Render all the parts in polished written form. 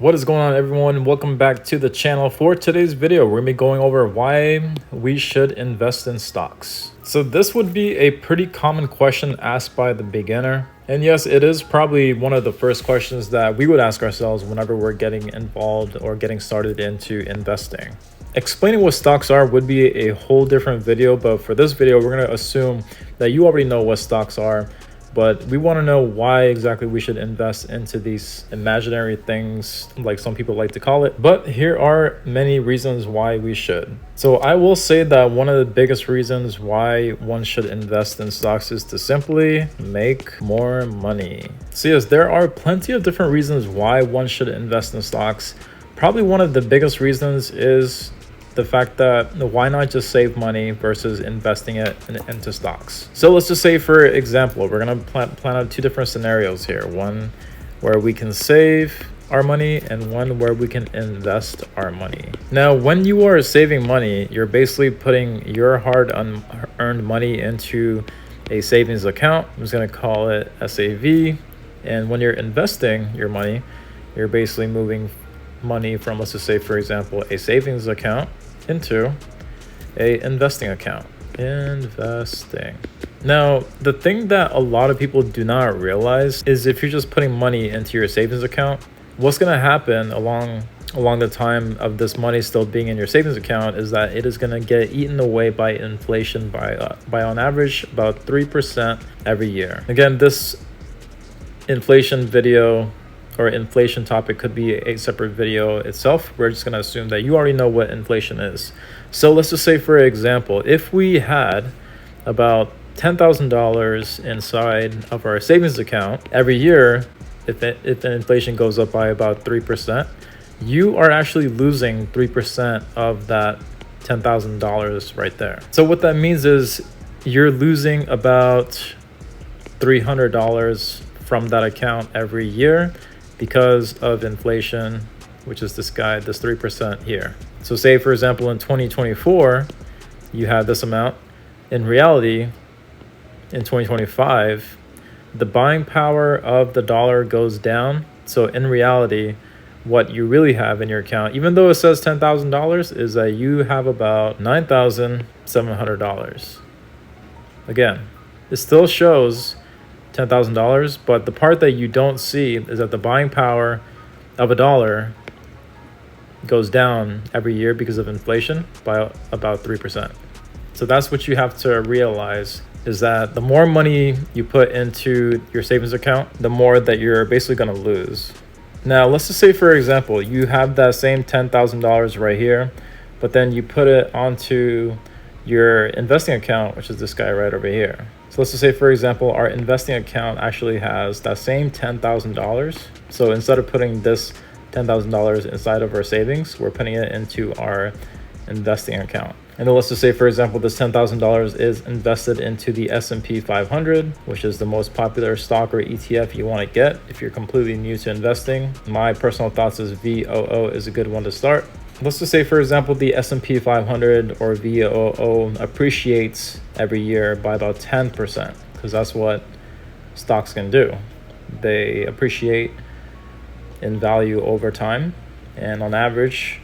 What is going on, everyone? Welcome back to the channel. For today's video, we're gonna be going over why we should invest in stocks. So this would be a pretty common question asked by the beginner. And yes, it is probably one of the first questions that we would ask ourselves whenever we're getting involved or getting started into investing. Explaining what stocks are would be a whole different video, but for this video, we're gonna assume that you already know what stocks are. But we want to know why exactly we should invest into these imaginary things, like some people like to call it. But here are many reasons why we should. So I will say that one of the biggest reasons why one should invest in stocks is to simply make more money. So yes, there are plenty of different reasons why one should invest in stocks. Probably one of the biggest reasons is the fact that why not just save money versus investing it into stocks. So let's just say, for example, we're gonna plan out two different scenarios here. One where we can save our money and one where we can invest our money. Now, when you are saving money, you're basically putting your hard-earned money into a savings account. I'm just gonna call it SAV. And when you're investing your money, you're basically moving money from, let's just say, for example, a savings account into a investing account. Investing. Now, the thing that a lot of people do not realize is if you're just putting money into your savings account, what's going to happen along the time of this money still being in your savings account is that it is going to get eaten away by inflation by on average about 3% every year. Again, this inflation video or inflation topic could be a separate video itself. We're just going to assume that you already know what inflation is. So let's just say, for example, if we had about $10,000 inside of our savings account every year, if the inflation goes up by about 3%, you are actually losing 3% of that $10,000 right there. So what that means is you're losing about $300 from that account every year because of inflation, which is this 3% here. So say, for example, in 2024, you had this amount. In reality, in 2025, the buying power of the dollar goes down. So in reality, what you really have in your account, even though it says $10,000, is that you have about $9,700. Again, it still shows $10,000, but the part that you don't see is that the buying power of a dollar goes down every year because of inflation by about 3%. So that's what you have to realize, is that the more money you put into your savings account, the more that you're basically going to lose. Now, let's just say, for example, you have that same $10,000 right here, but then you put it onto your investing account, which is this guy right over here. So let's just say, for example, our investing account actually has that same $10,000. So instead of putting this $10,000 inside of our savings, we're putting it into our investing account. And then let's just say, for example, this $10,000 is invested into the S&P 500, which is the most popular stock or ETF you want to get if you're completely new to investing. My personal thoughts is VOO is a good one to start. Let's just say, for example, the S&P 500 or VOO appreciates every year by about 10%, because that's what stocks can do. They appreciate in value over time, and on average,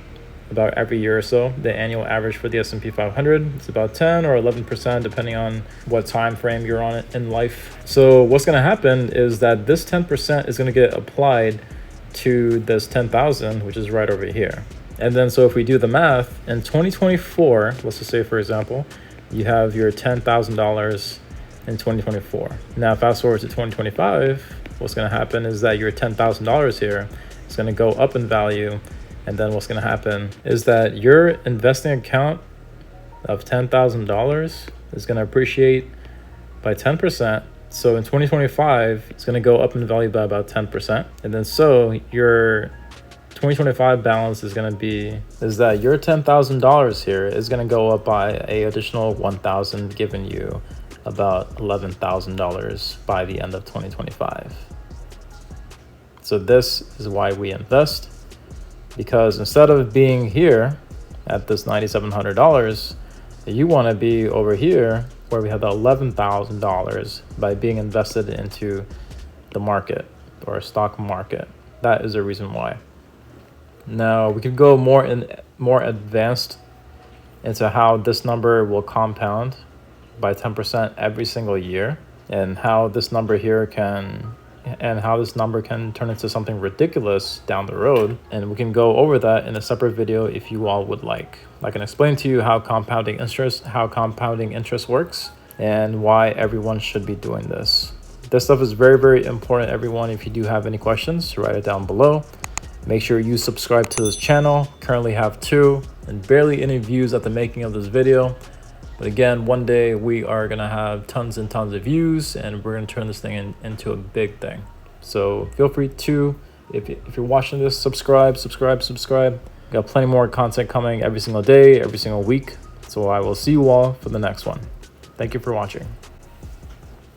about every year or so, the annual average for the S&P 500 is about 10 or 11%, depending on what time frame you're on in life. So what's going to happen is that this 10% is going to get applied to this 10,000, which is right over here. And then, so if we do the math, in 2024, let's just say, for example, you have your $10,000 in 2024. Now, fast forward to 2025, what's going to happen is that your $10,000 here is going to go up in value. And then what's going to happen is that your investing account of $10,000 is going to appreciate by 10%. So in 2025, it's going to go up in value by about 10%. And then so your 2025 balance is going to be, is that your $10,000 here is going to go up by a additional $1,000, giving you about $11,000 by the end of 2025. So this is why we invest, because instead of being here at this $9,700, you want to be over here where we have the $11,000 by being invested into the market or stock market. That is the reason why. Now we can go more advanced into how this number will compound by 10% every single year, and how this number here can turn into something ridiculous down the road. And we can go over that in a separate video if you all would like. I can explain to you how compounding interest works and why everyone should be doing this. This stuff is very, very important, everyone. If you do have any questions, write it down below. Make sure you subscribe to this channel. Currently have 2 and barely any views at the making of this video. But again, one day we are gonna have tons and tons of views, and we're gonna turn this thing into a big thing. So feel free to, if you're watching this, subscribe. Got plenty more content coming every single day, every single week. So I will see you all for the next one. Thank you for watching.